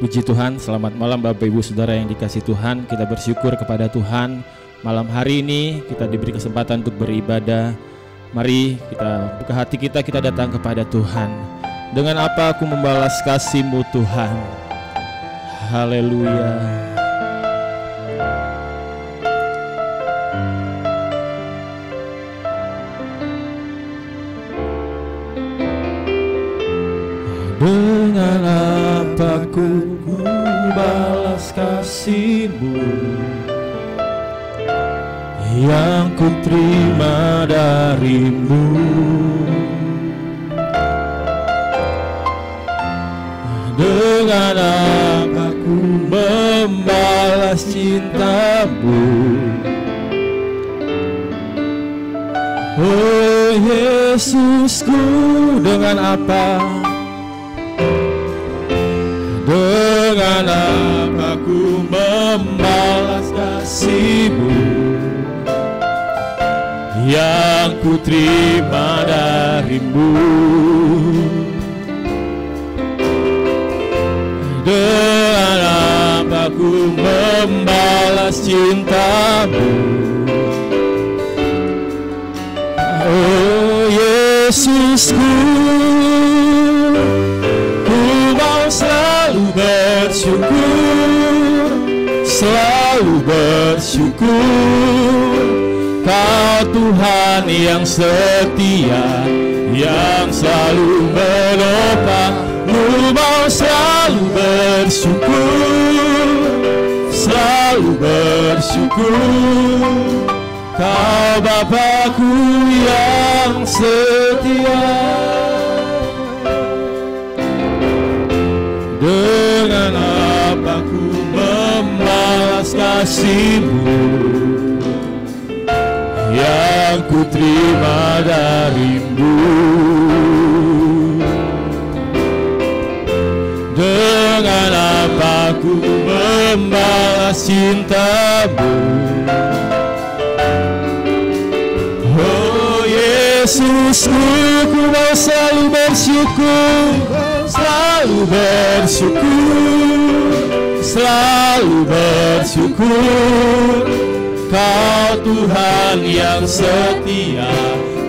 Puji Tuhan, selamat malam Bapak Ibu Saudara yang dikasihi Tuhan. Kita bersyukur kepada Tuhan. Malam hari ini kita diberi kesempatan untuk beribadah. Mari kita buka hati kita datang kepada Tuhan. Dengan apa aku membalas kasih-Mu Tuhan? Haleluya. Dengan apa ku membalas kasih-Mu yang ku terima dari-Mu? Dengan apa ku membalas cinta-Mu? Oh Yesusku, dengan apa? Dengan apa ku membalas kasih-Mu yang ku terima dari-Mu? Dengan apa ku membalas cinta-Mu? Oh Yesusku, ku mau selalu bersyukur, selalu bersyukur. Kau Tuhan yang setia, yang selalu menopang. Ku mau selalu bersyukur, selalu bersyukur. Kau Bapa-Ku yang setia. Dengan apa ku membalas kasih-Mu yang ku terima dari-Mu? Dengan apa ku membalas cinta-Mu? Oh Yesusku, ku mau selalu bersyukur, selalu bersyukur, selalu bersyukur. Kau Tuhan yang setia,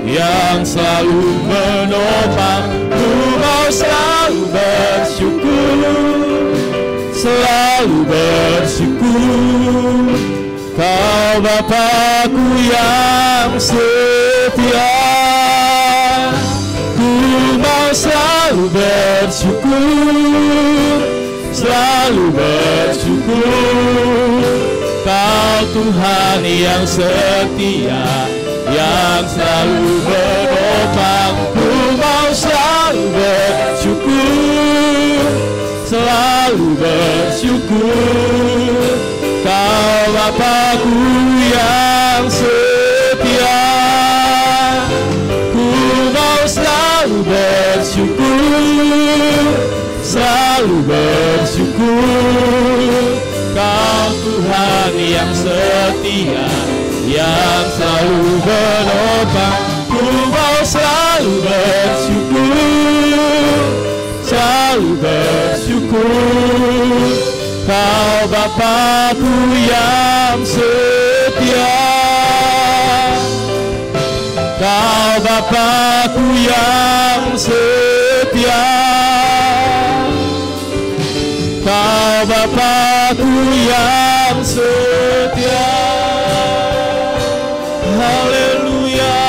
yang selalu menopang. Ku mau selalu bersyukur, selalu bersyukur. Kau Bapa-Ku yang setia. Ku mau selalu bersyukur, selalu bersyukur. Kau Tuhan yang setia, yang selalu menopang. Ku mau selalu bersyukur, selalu bersyukur. Kau Bapa-Ku yang setia. Ku mau selalu bersyukur, selalu bersyukur. Kau Tuhan yang setia, yang selalu menopang. Ku mau selalu bersyukur, selalu bersyukur. Kau Bapa-Ku yang setia. Kau Bapa-Ku yang setia. Kau Bapa-Ku yang setia. Haleluya.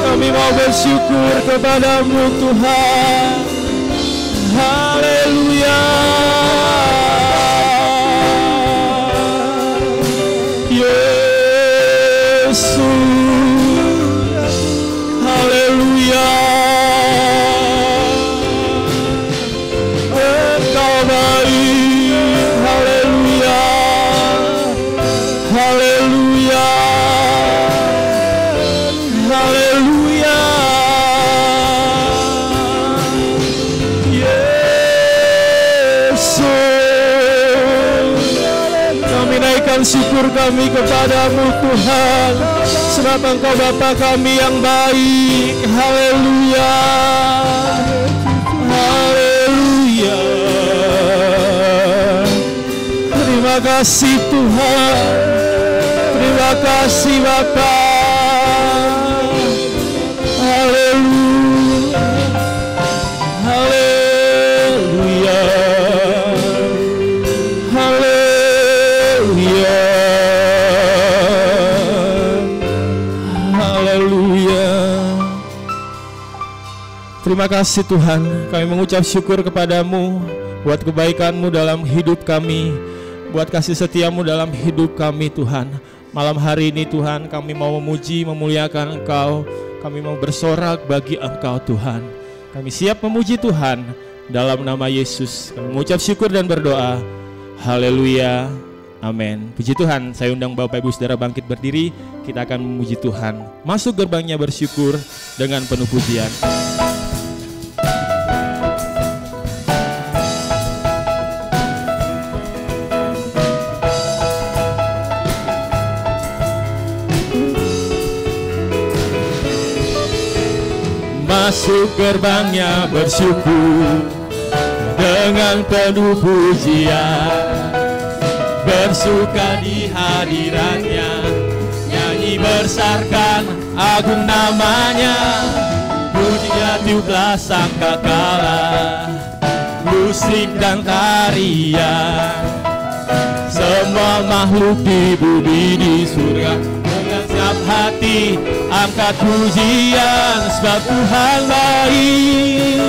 Kami mau bersyukur kepada-Mu Tuhan. Haleluya. Yesus. Haleluya. Engkau baik. Haleluya. Haleluya. Haleluya. Syukur kami kepada-Mu Tuhan, sebab Engkau Bapa kami yang baik. Haleluya. Haleluya. Terima kasih Tuhan, terima kasih Bapa. Haleluya, haleluya, haleluya, haleluya. Terima kasih Tuhan, kami mengucap syukur kepadamu buat kebaikan-Mu dalam hidup kami, buat kasih setia-Mu dalam hidup kami Tuhan. Malam hari ini Tuhan, kami mau memuji, memuliakan Engkau, kami mau bersorak bagi Engkau Tuhan. Kami siap memuji Tuhan dalam nama Yesus. Kami mengucap syukur dan berdoa. Haleluya, amin. Puji Tuhan, saya undang Bapak Ibu Saudara bangkit berdiri. Kita akan memuji Tuhan. Masuk gerbangnya bersyukur dengan penuh pujian. Masuk gerbangnya bersyukur dengan penuh pujian, bersuka di hadiratnya, nyanyi besarkan agung namanya, pujinya tiuplah sangkakala, musik dan tarian, semua makhluk di bumi di surga, dengan siap hati angkat pujian, sebab Tuhan baik,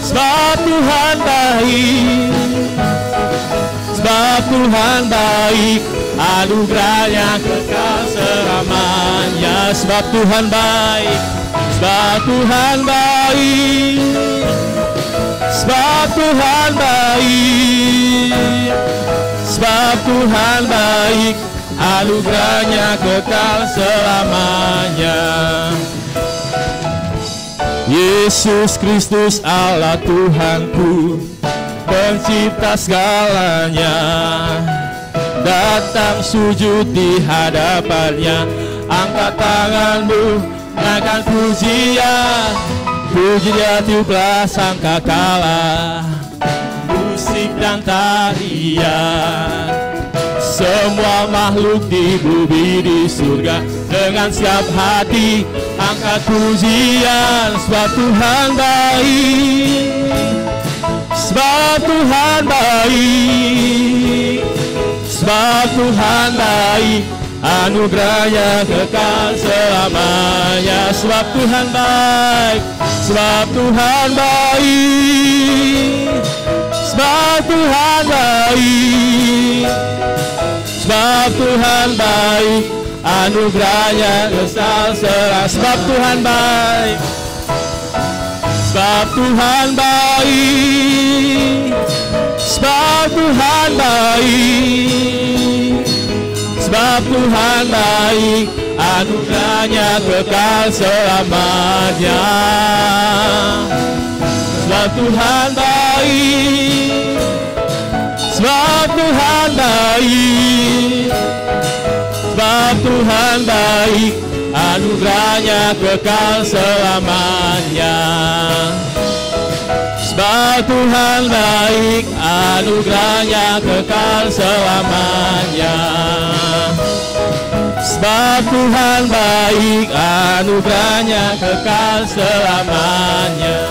sebab Tuhan baik, sebab Tuhan baik, anugerahnya kekal selamanya, sebab Tuhan baik, sebab Tuhan baik, sebab Tuhan baik, sebab Tuhan baik, anugerahnya kekal selamanya. Yesus Kristus Allah Tuhanku, pencipta segalanya, datang sujud di hadapannya, angkat tanganmu, naikkan pujian, pujinya tiuplah sangkakala, musik dan tarian, semua makhluk di bumi di surga, dengan siap hati angkat pujian, sebab Tuhan baik, sebab Tuhan baik, sebab Tuhan baik, anugerahnya kekal selamanya, sebab Tuhan baik, sebab Tuhan baik, sebab Tuhan baik, sebab Tuhan baik, anugerahnya kekal selamanya, sebab Tuhan baik, sebab Tuhan baik, sebab Tuhan baik, sebab Tuhan baik, anugerahnya kekal selamanya, sebab Tuhan baik, sebab Tuhan baik, sebab Tuhan baik, anugerahnya kekal selamanya, sebab Tuhan baik, anugerahnya kekal selamanya, sebab Tuhan baik, anugerahnya kekal selamanya.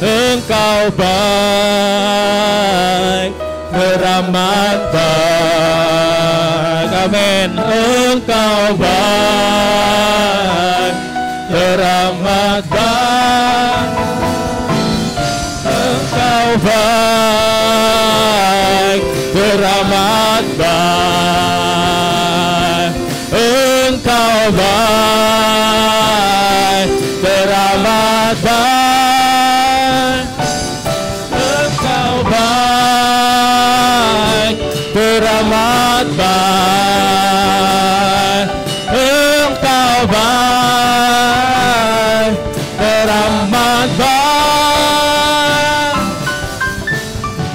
Engkau baik, teramat baik, amin. Engkau baik, teramat baik, Engkau baik, teramat baik, Engkau baik, teramat baik, teramat baik, Engkau baik, teramat baik.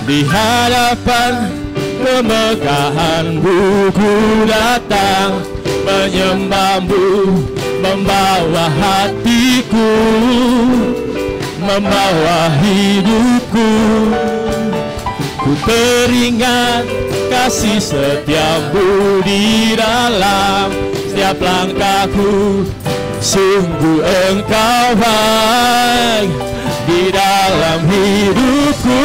Di hadapan kemegahan-Mu ku datang, menyembah-Mu, membawa hatiku, membawa hidupku. Ku teringat kasih setiamu di dalam setiap langkahku. Sungguh engkau baik di dalam hidupku.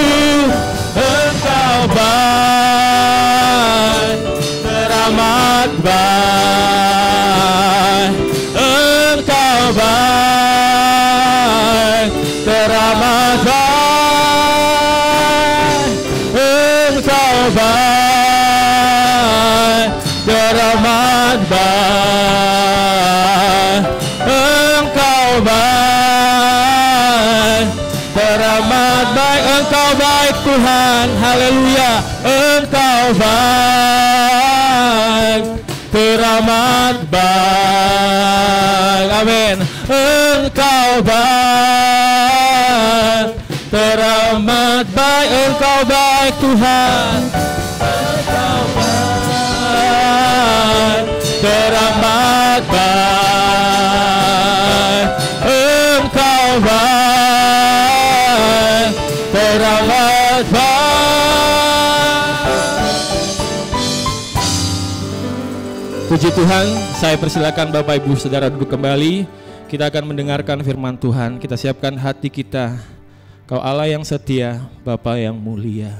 Engkau baik, teramat baik. Engkau baik, teramat baik. Engkau baik, teramat baik. Engkau baik, teramat baik. Engkau baik Tuhan, haleluya. Engkau baik, teramat baik, amin. Engkau baik, teramat baik. Engkau baik Tuhan. Engkau baik, teramat baik. Engkau baik, teramat baik. Puji Tuhan, saya persilakan Bapak Ibu Saudara duduk kembali. Kita akan mendengarkan firman Tuhan. Kita siapkan hati kita. Kau Allah yang setia, Bapa yang mulia.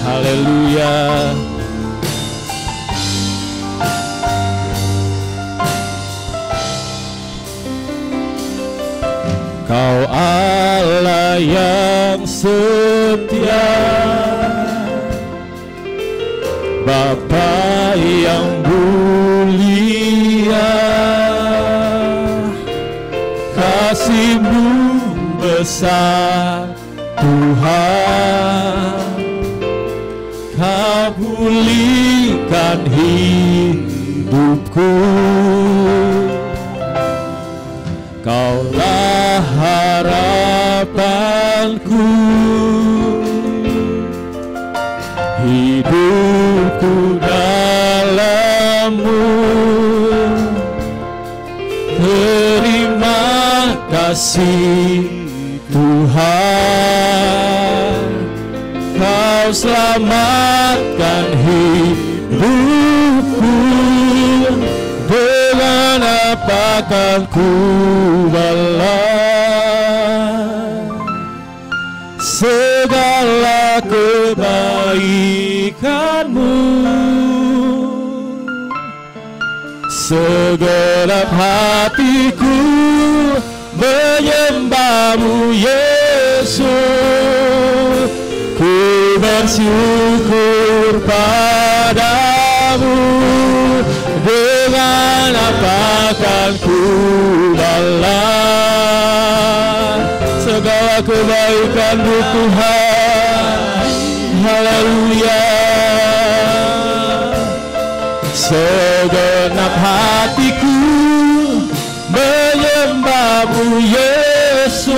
Haleluya. Kau Allah yang setia, Bapa yang mulia, kasih-Mu besar Tuhan. Kau pulihkan hidupku. Kaulah harapanku, hidupku dalam-Mu. Terima kasih Tuhan, Kau selamatkan hidupku. Dengan apa kan ku balas segala kebaikan-Mu? Segenap hatiku menyembah-Mu Yesus. Ku bersyukur padamu. Dengan apa kan ku balas segala kebaikan-Mu Tuhan. Haleluya. Segenap hatiku menyembah-Mu Yesus.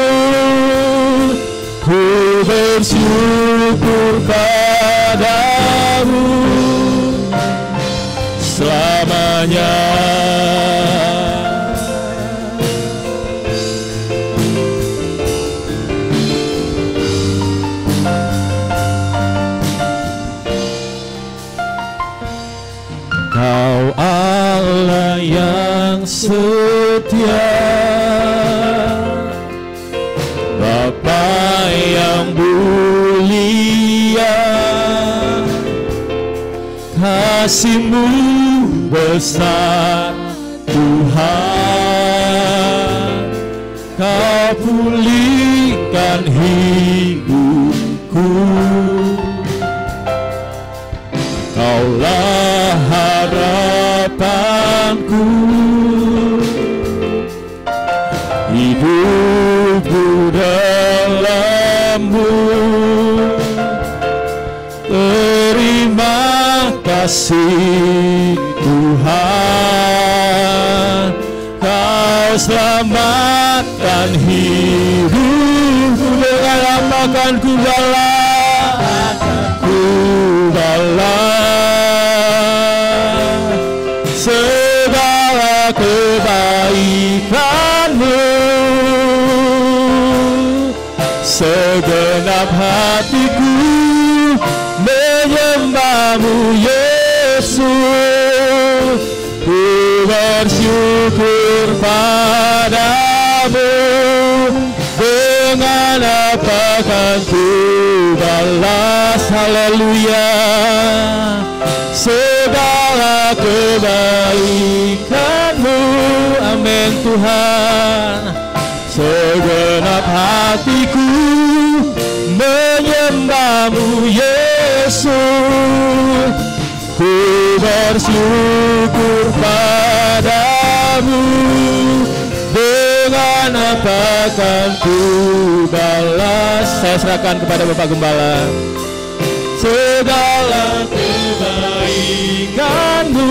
Ku bersyukur padamu selamanya. Kau Allah yang setia, Bapa yang mulia, kasih-Mu besar Tuhan. Kau pulihkan hidupku. Kaulah harapanku, hidupku dalam-Mu. Terima kasih Tuhan, Kau selamatkan hidupku. Dengan apa kan ku balas, ku balas segala kebaikan segenap hatiku menyembah-Mu Yesus. Ku bersyukur padamu, dengan apa kan ku balas, haleluya, segala kebaikan-Mu, amin Tuhan. Segenap hatiku menyembah-Mu Yesus. Ku bersyukur padamu, dengan apa kan ku balas. Saya serahkan kepada Bapak Gembala segala kebaikan-Mu.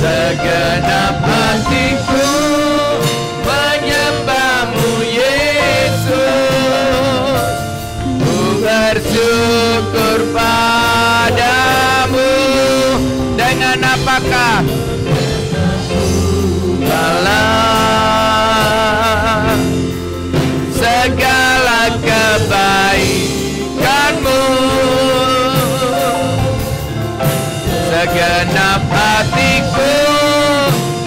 Segenap hatiku menyembah-Mu Yesus. Ku bersyukur padamu, dengan apakah balas segala kebaikan-Mu. Segenap hatiku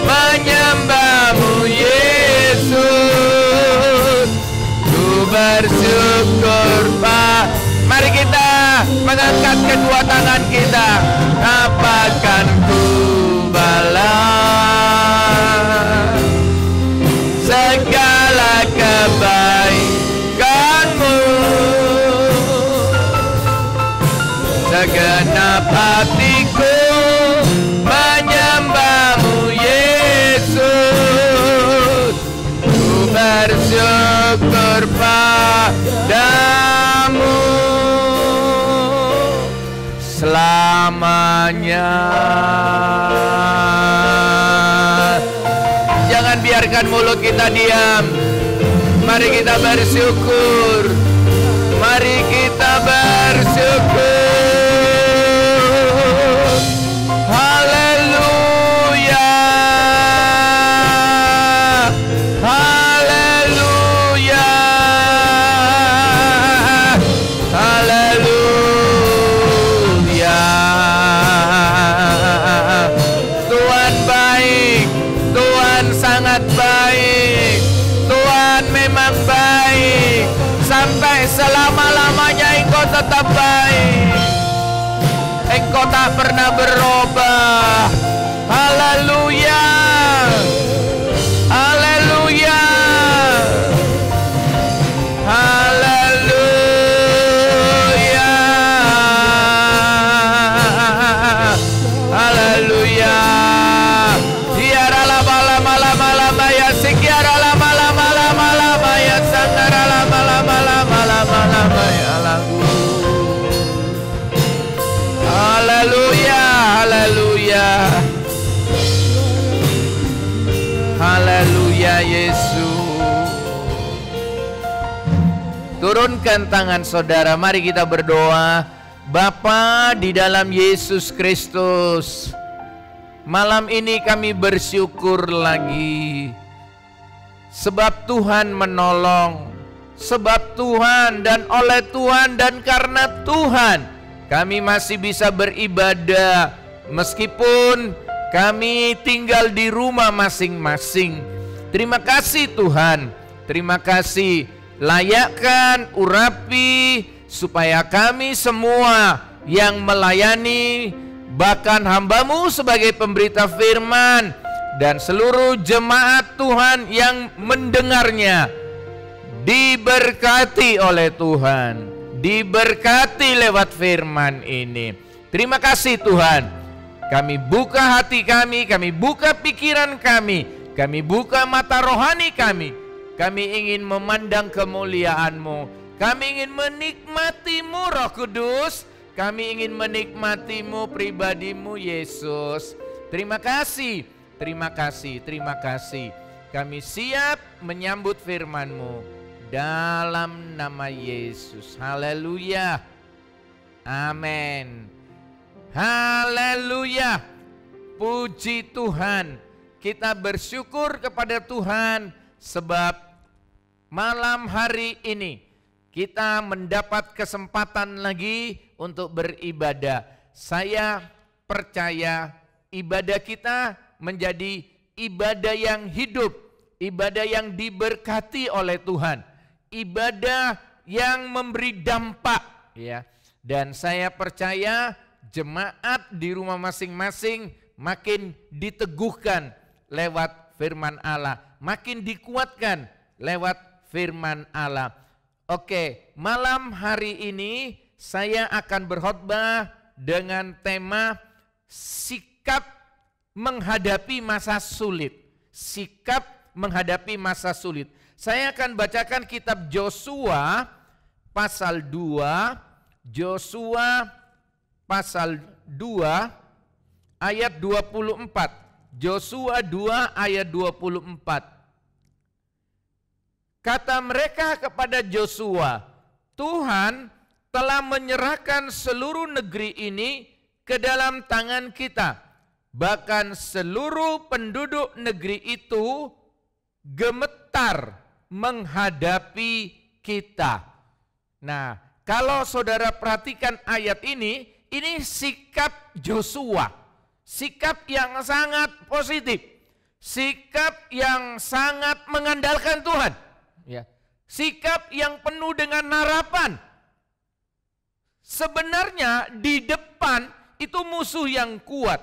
menyembah-Mu Yesus. Ku bersyukur Mari kita mengangkat kedua tangan kita. Apakan ku balas segala kebaikan-Mu. Segenap hatiku menyembah-Mu Yesus. Ku bersyukur padamu selamanya. Jangan biarkan mulut kita diam. Mari kita bersyukur. Mari kita bersyukur. Haleluya. Haleluya. Haleluya. Tuhan baik. Tuhan sangat baik. Tuhan memang baik. Sampai selama-lamanya Engkau tetap baik. Engkau tak pernah berubah. Haleluya. Haleluya. Haleluya. Haleluya. Tiara la bala mala mala maya sikiara la mala mala mala maya sangara la mala mala mala mala maya lagu. Haleluya. Haleluya. Haleluya Yesus. Turunkan tangan saudara, mari kita berdoa. Bapa di dalam Yesus Kristus, malam ini kami bersyukur lagi. Sebab Tuhan menolong, sebab Tuhan dan oleh Tuhan dan karena Tuhan kami masih bisa beribadah. Meskipun kami tinggal di rumah masing-masing. Terima kasih Tuhan. Terima kasih. Layakkan, urapi, supaya kami semua yang melayani, bahkan hamba-Mu sebagai pemberita firman, dan seluruh jemaat Tuhan yang mendengarnya, diberkati oleh Tuhan, diberkati lewat firman ini. Terima kasih Tuhan. Kami buka hati kami buka pikiran kami buka mata rohani kami. Kami ingin memandang kemuliaan-Mu. Kami ingin menikmati-Mu Roh Kudus. Kami ingin menikmati-Mu pribadi-Mu Yesus. Terima kasih, terima kasih, terima kasih. Kami siap menyambut firman-Mu dalam nama Yesus. Haleluya. Amin. Haleluya. Puji Tuhan. Kita bersyukur kepada Tuhan sebab malam hari ini kita mendapat kesempatan lagi untuk beribadah. Saya percaya ibadah kita menjadi ibadah yang hidup, ibadah yang diberkati oleh Tuhan, ibadah yang memberi dampak, ya. Dan saya percaya jemaat di rumah masing-masing makin diteguhkan lewat firman Allah, makin dikuatkan lewat firman Allah. Oke, malam hari ini saya akan berkhotbah dengan tema sikap menghadapi masa sulit. Sikap menghadapi masa sulit. Saya akan bacakan kitab Yosua pasal 2, Yosua pasal 2 ayat 24. Yosua 2 ayat 24. Kata mereka kepada Yosua, Tuhan telah menyerahkan seluruh negeri ini ke dalam tangan kita. Bahkan seluruh penduduk negeri itu gemetar menghadapi kita. Nah, kalau saudara perhatikan ayat ini sikap Yosua. Sikap yang sangat positif. Sikap yang sangat mengandalkan Tuhan. Ya. Sikap yang penuh dengan harapan. Sebenarnya di depan itu musuh yang kuat.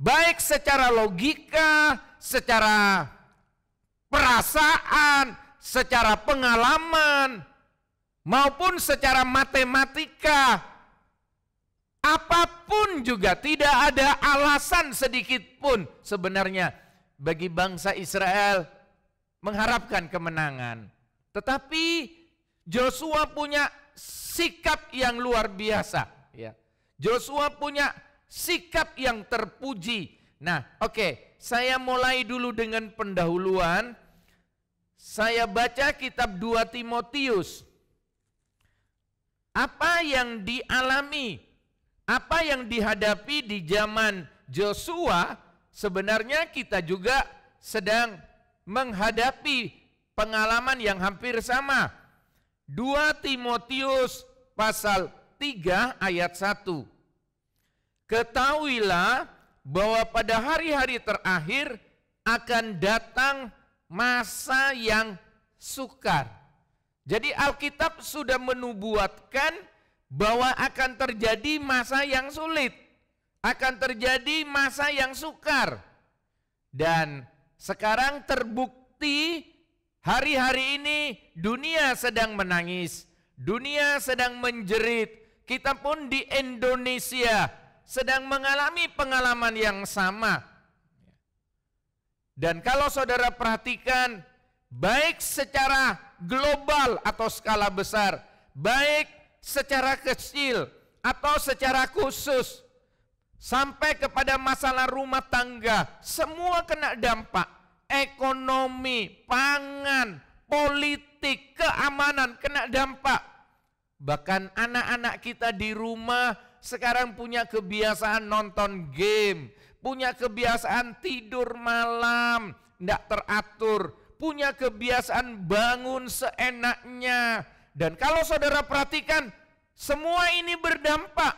Baik secara logika, secara perasaan, secara pengalaman, maupun secara matematika. Apapun juga tidak ada alasan sedikit pun sebenarnya bagi bangsa Israel mengharapkan kemenangan. Tetapi Yosua punya sikap yang luar biasa, ya. Yosua punya sikap yang terpuji. Nah, oke, saya mulai dulu dengan pendahuluan. Saya baca kitab 2 Timotius. Apa yang dialami, apa yang dihadapi di zaman Yosua, sebenarnya kita juga sedang menghadapi pengalaman yang hampir sama. 2 Timotius pasal 3 ayat 1. Ketahuilah bahwa pada hari-hari terakhir akan datang masa yang sukar. Jadi Alkitab sudah menubuatkan bahwa akan terjadi masa yang sulit, akan terjadi masa yang sukar. Dan sekarang terbukti hari-hari ini dunia sedang menangis, dunia sedang menjerit. Kita pun di Indonesia sedang mengalami pengalaman yang sama. Dan kalau saudara perhatikan, baik secara global atau skala besar, baik secara kecil atau secara khusus, sampai kepada masalah rumah tangga, semua kena dampak. Ekonomi, pangan, politik, keamanan kena dampak. Bahkan anak-anak kita di rumah sekarang punya kebiasaan nonton game, punya kebiasaan tidur malam, tidak teratur, punya kebiasaan bangun seenaknya. Dan kalau saudara perhatikan, semua ini berdampak.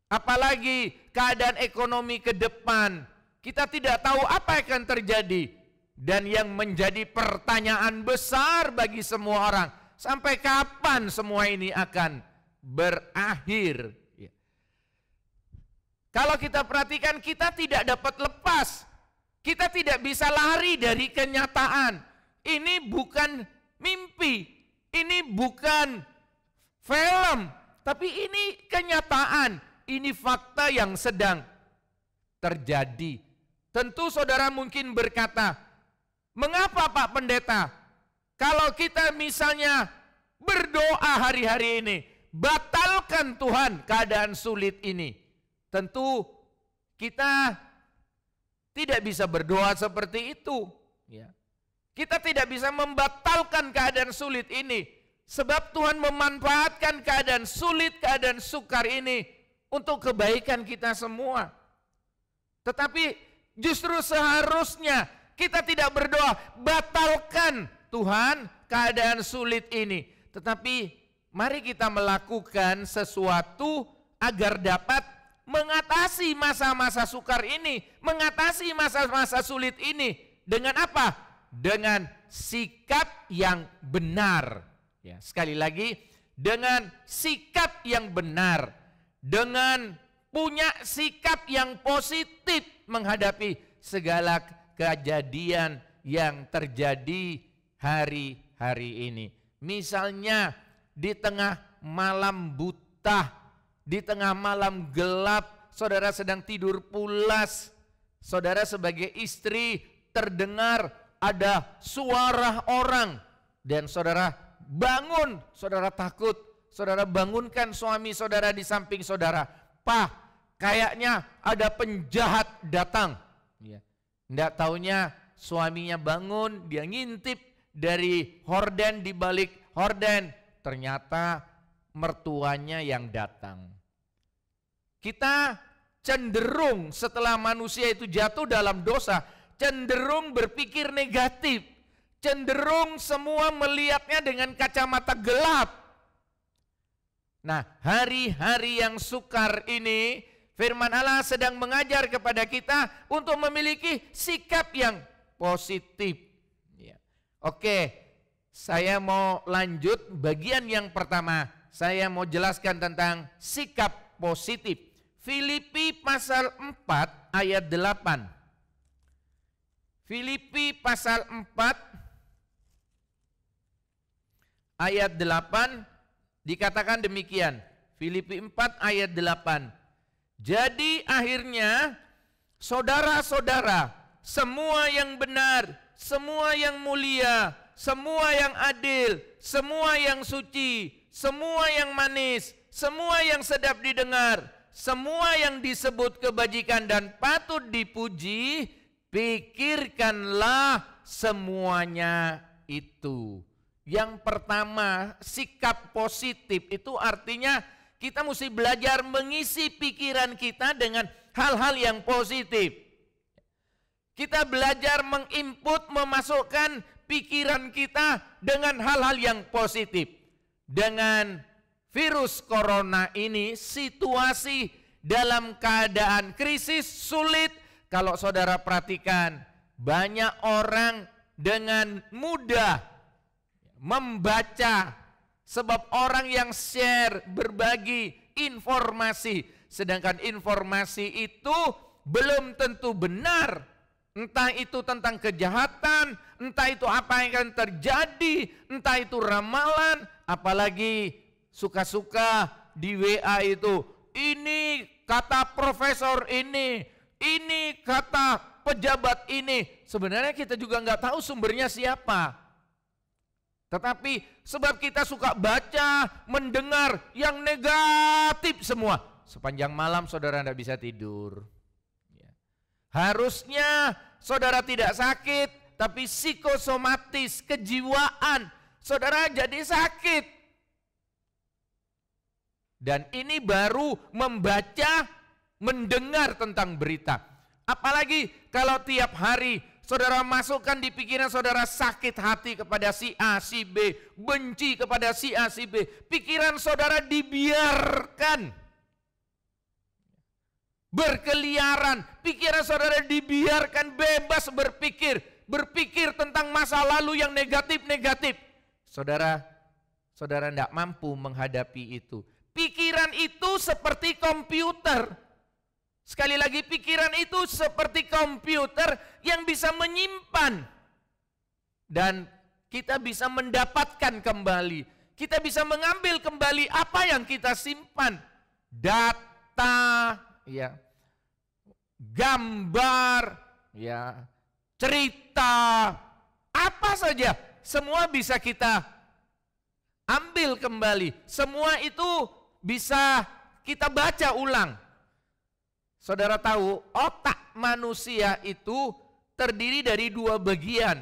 Apalagi keadaan ekonomi ke depan, kita tidak tahu apa yang akan terjadi. Dan yang menjadi pertanyaan besar bagi semua orang, sampai kapan semua ini akan berakhir? Kalau kita perhatikan, kita tidak dapat lepas. Kita tidak bisa lari dari kenyataan. Ini bukan mimpi, ini bukan film, tapi ini kenyataan. Ini fakta yang sedang terjadi. Tentu saudara mungkin berkata, mengapa Pak Pendeta? Kalau kita misalnya berdoa hari-hari ini, batalkan Tuhan keadaan sulit ini. Tentu kita tidak bisa berdoa seperti itu. Kita tidak bisa membatalkan keadaan sulit ini. Sebab Tuhan memanfaatkan keadaan sulit, keadaan sukar ini untuk kebaikan kita semua. Tetapi justru seharusnya Kita tidak berdoa, batalkan Tuhan keadaan sulit ini. Tetapi mari kita melakukan sesuatu agar dapat mengatasi masa-masa sukar ini, mengatasi masa-masa sulit ini. Dengan apa? Dengan sikap yang benar. Ya, sekali lagi, dengan sikap yang benar, dengan punya sikap yang positif menghadapi segala kejadian yang terjadi hari-hari ini. Misalnya di tengah malam buta, di tengah malam gelap, saudara sedang tidur pulas, saudara sebagai istri terdengar ada suara orang, dan saudara bangun, saudara takut, saudara bangunkan suami saudara di samping saudara. Pak, kayaknya ada penjahat datang. Nggak taunya suaminya bangun, dia ngintip dari horden, di balik horden, ternyata mertuanya yang datang. Kita cenderung setelah manusia itu jatuh dalam dosa, cenderung berpikir negatif, cenderung semua melihatnya dengan kacamata gelap. Nah, hari-hari yang sukar ini, firman Allah sedang mengajar kepada kita untuk memiliki sikap yang positif. Oke, saya mau lanjut bagian yang pertama. Saya mau jelaskan tentang sikap positif. Filipi pasal 4 ayat 8. Filipi pasal 4 ayat 8 dikatakan demikian. Filipi 4 ayat 8. Jadi akhirnya saudara-saudara, semua yang benar, semua yang mulia, semua yang adil, semua yang suci, semua yang manis, semua yang sedap didengar, semua yang disebut kebajikan dan patut dipuji, pikirkanlah semuanya itu. Yang pertama, sikap positif itu artinya kita mesti belajar mengisi pikiran kita dengan hal-hal yang positif. Kita belajar menginput, memasukkan pikiran kita dengan hal-hal yang positif. Dengan virus corona ini, situasi dalam keadaan krisis sulit. Kalau saudara perhatikan, banyak orang dengan mudah membaca, sebab orang yang share, berbagi informasi, sedangkan informasi itu belum tentu benar. Entah itu tentang kejahatan, entah itu apa yang akan terjadi, entah itu ramalan, apalagi suka-suka di WA itu, ini kata profesor ini kata pejabat ini. Sebenarnya kita juga nggak tahu sumbernya siapa. Tetapi sebab kita suka baca, mendengar yang negatif semua, sepanjang malam saudara tidak bisa tidur. Harusnya saudara tidak sakit, tapi psikosomatis, kejiwaan, saudara jadi sakit. Dan ini baru membaca, mendengar tentang berita. Apalagi kalau tiap hari saudara masukkan di pikiran saudara sakit hati kepada si A, si B, benci kepada si A, si B. Pikiran saudara dibiarkan berkeliaran, pikiran saudara dibiarkan bebas berpikir tentang masa lalu yang negatif-negatif. Saudara tidak mampu menghadapi itu. Pikiran itu seperti komputer. Sekali lagi, pikiran itu seperti komputer yang bisa menyimpan. Dan kita bisa mendapatkan kembali. Kita bisa mengambil kembali apa yang kita simpan. Data, ya, gambar, ya, cerita, apa saja, semua bisa kita ambil kembali. Semua itu bisa kita baca ulang. Saudara tahu, otak manusia itu terdiri dari dua bagian.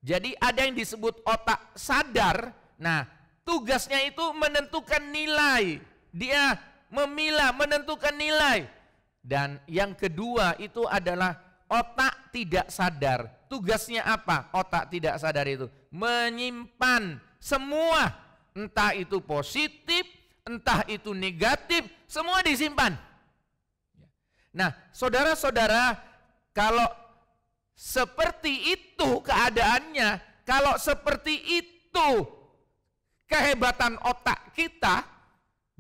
Jadi ada yang disebut otak sadar. Nah, tugasnya itu menentukan nilai. Dia memilah, menentukan nilai. Dan yang kedua itu adalah otak tidak sadar. Tugasnya apa? Otak tidak sadar itu menyimpan semua, entah itu positif, entah itu negatif, semua disimpan. Nah, saudara-saudara, kalau seperti itu keadaannya, kalau seperti itu kehebatan otak kita,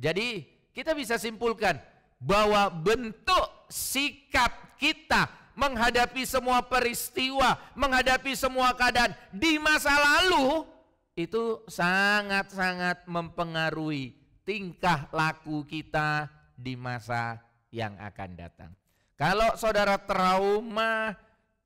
jadi kita bisa simpulkan bahwa bentuk sikap kita menghadapi semua peristiwa, menghadapi semua keadaan di masa lalu itu sangat-sangat mempengaruhi tingkah laku kita di masa yang akan datang. Kalau saudara trauma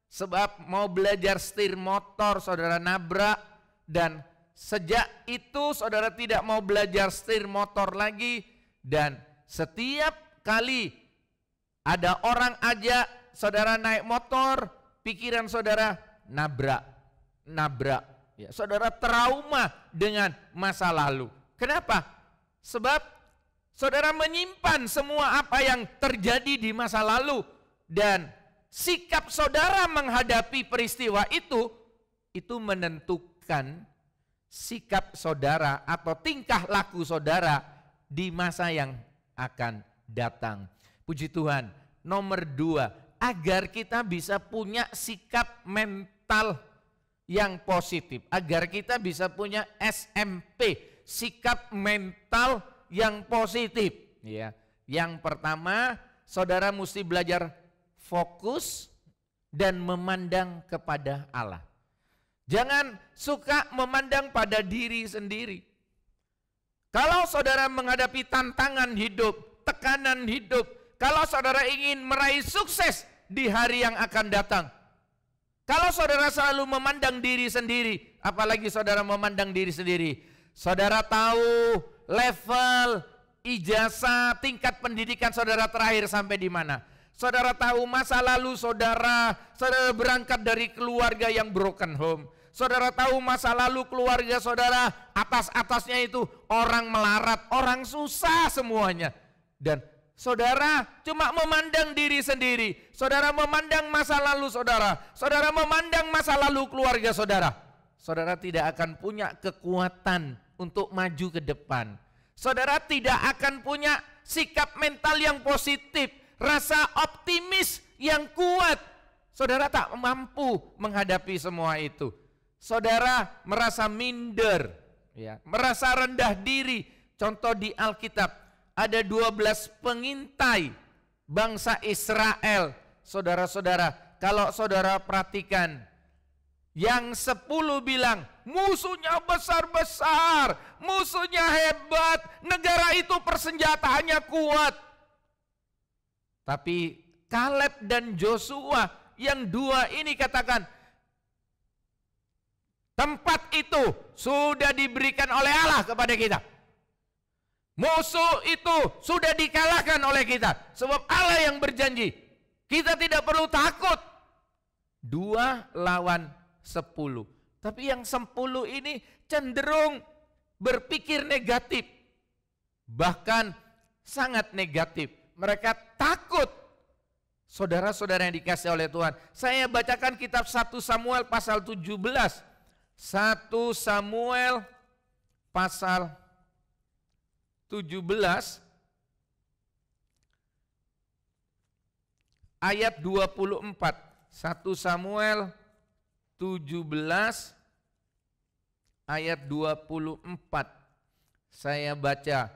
sebab mau belajar setir motor, saudara nabrak, dan sejak itu saudara tidak mau belajar setir motor lagi, dan setiap kali ada orang ajak saudara naik motor, pikiran saudara nabrak. Ya, saudara trauma dengan masa lalu. Kenapa? Sebab saudara menyimpan semua apa yang terjadi di masa lalu, dan sikap saudara menghadapi peristiwa itu menentukan sikap saudara atau tingkah laku saudara di masa yang akan datang. Puji Tuhan. Nomor 2, agar kita bisa punya sikap mental yang positif, agar kita bisa punya SMP, sikap mental yang positif. Ya, yang pertama, saudara mesti belajar fokus dan memandang kepada Allah. Jangan suka memandang pada diri sendiri. Kalau saudara menghadapi tantangan hidup, tekanan hidup, kalau saudara ingin meraih sukses di hari yang akan datang, kalau saudara selalu memandang diri sendiri, apalagi saudara memandang diri sendiri, saudara tahu level ijazah, tingkat pendidikan saudara terakhir sampai di mana. Saudara tahu masa lalu saudara berangkat dari keluarga yang broken home. Saudara tahu masa lalu keluarga saudara atas-atasnya itu orang melarat, orang susah semuanya. Dan saudara cuma memandang diri sendiri. Saudara memandang masa lalu saudara. Saudara memandang masa lalu keluarga saudara. Saudara tidak akan punya kekuatan untuk maju ke depan. Saudara tidak akan punya sikap mental yang positif, rasa optimis yang kuat. Saudara tak mampu menghadapi semua itu. Saudara merasa minder, ya, merasa rendah diri. Contoh di Alkitab, ada 12 pengintai bangsa Israel. Saudara-saudara, kalau saudara perhatikan, yang 10 bilang, musuhnya besar-besar, musuhnya hebat, negara itu persenjataannya kuat. Tapi Kaleb dan Joshua yang 2 ini katakan, tempat itu sudah diberikan oleh Allah kepada kita. Musuh itu sudah dikalahkan oleh kita. Sebab Allah yang berjanji, kita tidak perlu takut. 2 lawan 10. Tapi yang 10 ini cenderung berpikir negatif. Bahkan sangat negatif. Mereka takut. Saudara-saudara yang dikasih oleh Tuhan. Saya bacakan kitab 1 Samuel pasal 17. 1 Samuel pasal 17 ayat 24. 1 Samuel 17 ayat 24. Saya baca.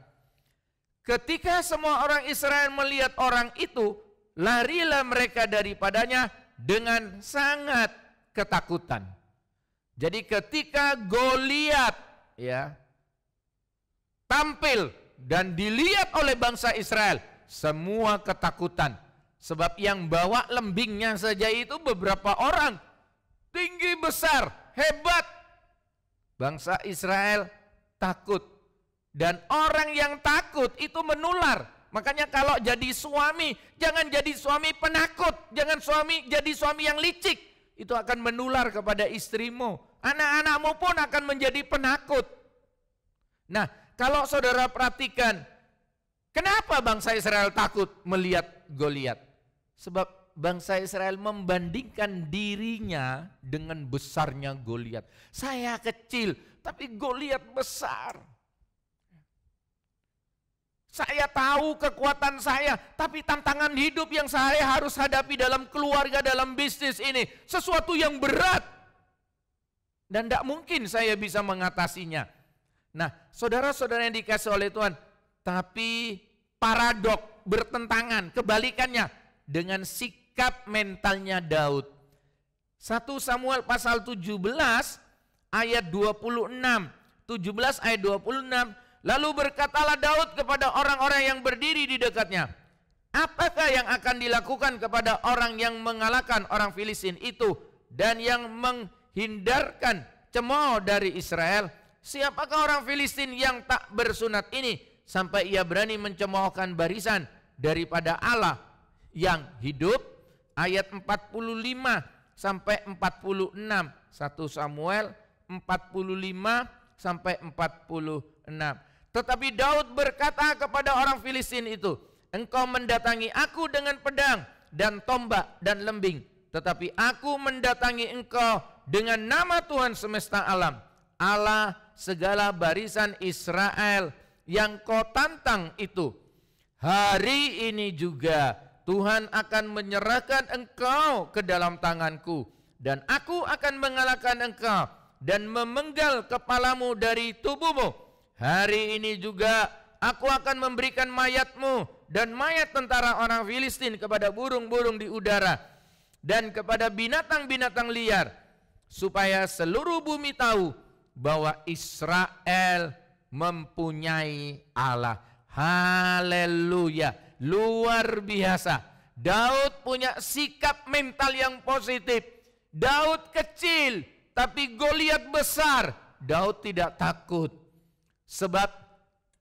Ketika semua orang Israel melihat orang itu, larilah mereka daripadanya dengan sangat ketakutan. Jadi ketika Goliat, ya, tampil dan dilihat oleh bangsa Israel, semua ketakutan. Sebab yang bawa lembingnya saja itu beberapa orang, tinggi besar, hebat. Bangsa Israel takut. Dan orang yang takut itu menular. Makanya kalau jadi suami, jangan jadi suami penakut. Jangan jadi suami yang licik. Itu akan menular kepada istrimu. Anak-anakmu pun akan menjadi penakut. Nah, kalau saudara perhatikan, kenapa bangsa Israel takut melihat Goliat? Sebab bangsa Israel membandingkan dirinya dengan besarnya Goliat. Saya kecil, tapi Goliat besar. Saya tahu kekuatan saya, tapi tantangan hidup yang saya harus hadapi dalam keluarga, dalam bisnis ini, sesuatu yang berat. Dan tidak mungkin saya bisa mengatasinya. Nah, saudara-saudara yang dikasih oleh Tuhan, tapi paradok, bertentangan, kebalikannya dengan sikap mentalnya Daud. 1 Samuel pasal 17 ayat 26. 17 ayat 26. Lalu berkatalah Daud kepada orang-orang yang berdiri di dekatnya, apakah yang akan dilakukan kepada orang yang mengalahkan orang Filistin itu dan yang menghindarkan cemooh dari Israel? Siapakah orang Filistin yang tak bersunat ini sampai ia berani mencemoohkan barisan daripada Allah yang hidup? Ayat 45 sampai 46. 1 Samuel 45 sampai 46. Tetapi Daud berkata kepada orang Filistin itu, engkau mendatangi aku dengan pedang dan tombak dan lembing, tetapi aku mendatangi engkau dengan nama Tuhan semesta alam, Allah segala barisan Israel yang kau tantang itu. Hari ini juga Tuhan akan menyerahkan engkau ke dalam tanganku, dan aku akan mengalahkan engkau dan memenggal kepalamu dari tubuhmu. Hari ini juga aku akan memberikan mayatmu dan mayat tentara orang Filistin kepada burung-burung di udara dan kepada binatang-binatang liar, supaya seluruh bumi tahu bahwa Israel mempunyai Allah. Haleluya, luar biasa. Daud punya sikap mental yang positif. Daud kecil, tapi Goliat besar. Daud tidak takut. Sebab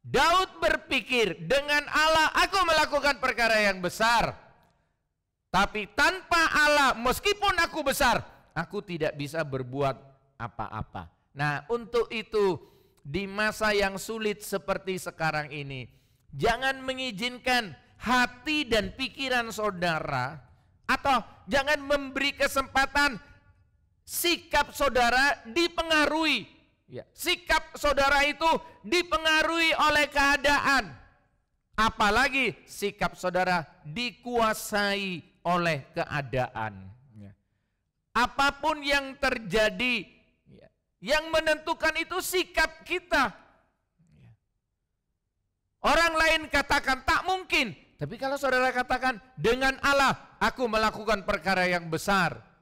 Daud berpikir, dengan Allah aku melakukan perkara yang besar. Tapi tanpa Allah, meskipun aku besar, aku tidak bisa berbuat apa-apa. Nah, untuk itu di masa yang sulit seperti sekarang ini, jangan mengizinkan hati dan pikiran saudara, atau jangan memberi kesempatan sikap saudara dipengaruhi. Ya, sikap saudara itu dipengaruhi oleh keadaan. Apalagi sikap saudara dikuasai oleh keadaan. Ya. Apapun yang terjadi, ya, yang menentukan itu sikap kita. Ya. Orang lain katakan tak mungkin, tapi kalau saudara katakan dengan Allah aku melakukan perkara yang besar.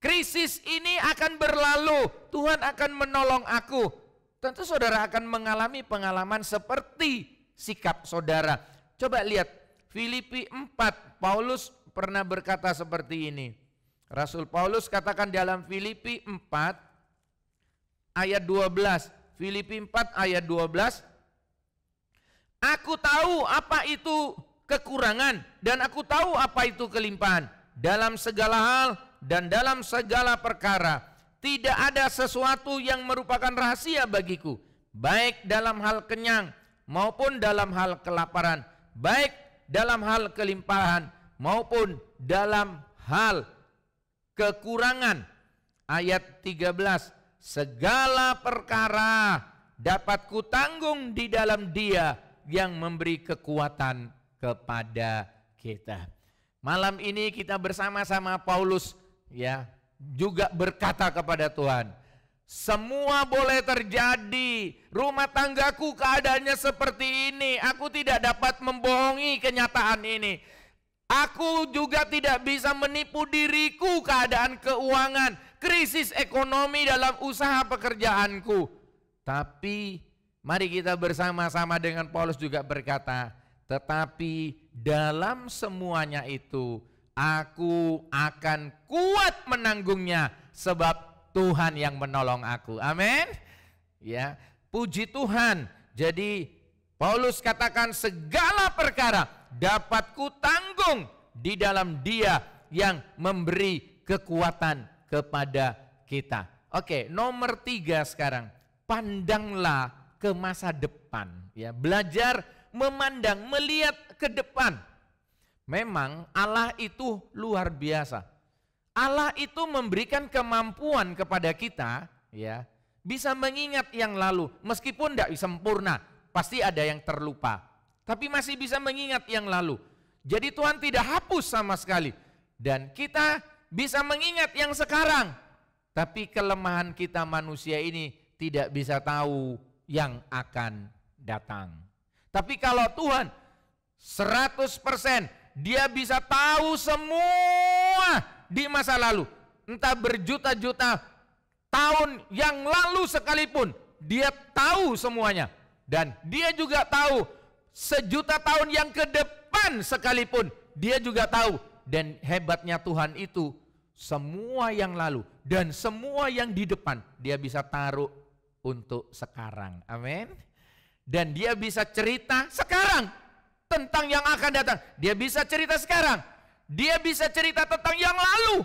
Krisis ini akan berlalu, Tuhan akan menolong aku. Tentu saudara akan mengalami pengalaman seperti sikap saudara. Coba lihat Filipi 4, Paulus pernah berkata seperti ini. Rasul Paulus katakan dalam Filipi 4 ayat 12. Filipi 4 ayat 12. Aku tahu apa itu kekurangan dan aku tahu apa itu kelimpahan. Dalam segala hal dan dalam segala perkara tidak ada sesuatu yang merupakan rahasia bagiku, baik dalam hal kenyang maupun dalam hal kelaparan, baik dalam hal kelimpahan maupun dalam hal kekurangan. Ayat 13, segala perkara dapat kutanggung di dalam Dia yang memberi kekuatan kepada kita. Malam ini kita bersama-sama Paulus, ya, juga berkata kepada Tuhan, semua boleh terjadi, rumah tanggaku keadaannya seperti ini, aku tidak dapat membohongi kenyataan ini. Aku juga tidak bisa menipu diriku, keadaan keuangan, krisis ekonomi dalam usaha pekerjaanku. Tapi mari kita bersama-sama dengan Paulus juga berkata, tetapi dalam semuanya itu aku akan kuat menanggungnya sebab Tuhan yang menolong aku. Amin. Ya, puji Tuhan. Jadi Paulus katakan segala perkara dapat kutanggung di dalam Dia yang memberi kekuatan kepada kita. Oke, nomor 3 sekarang. Pandanglah ke masa depan. Ya, belajar memandang, melihat ke depan. Memang Allah itu luar biasa. Allah itu memberikan kemampuan kepada kita, ya, bisa mengingat yang lalu. Meskipun tidak sempurna, pasti ada yang terlupa. Tapi masih bisa mengingat yang lalu. Jadi Tuhan tidak hapus sama sekali. Dan kita bisa mengingat yang sekarang. Tapi kelemahan kita manusia ini tidak bisa tahu yang akan datang. Tapi kalau Tuhan 100%, dia bisa tahu semua di masa lalu. Entah berjuta-juta tahun yang lalu sekalipun, dia tahu semuanya. Dan dia juga tahu sejuta tahun yang ke depan sekalipun, dia juga tahu. Dan hebatnya Tuhan itu, semua yang lalu dan semua yang di depan, dia bisa taruh untuk sekarang. Amin. Dan dia bisa cerita sekarang tentang yang akan datang. Dia bisa cerita sekarang. Dia bisa cerita tentang yang lalu,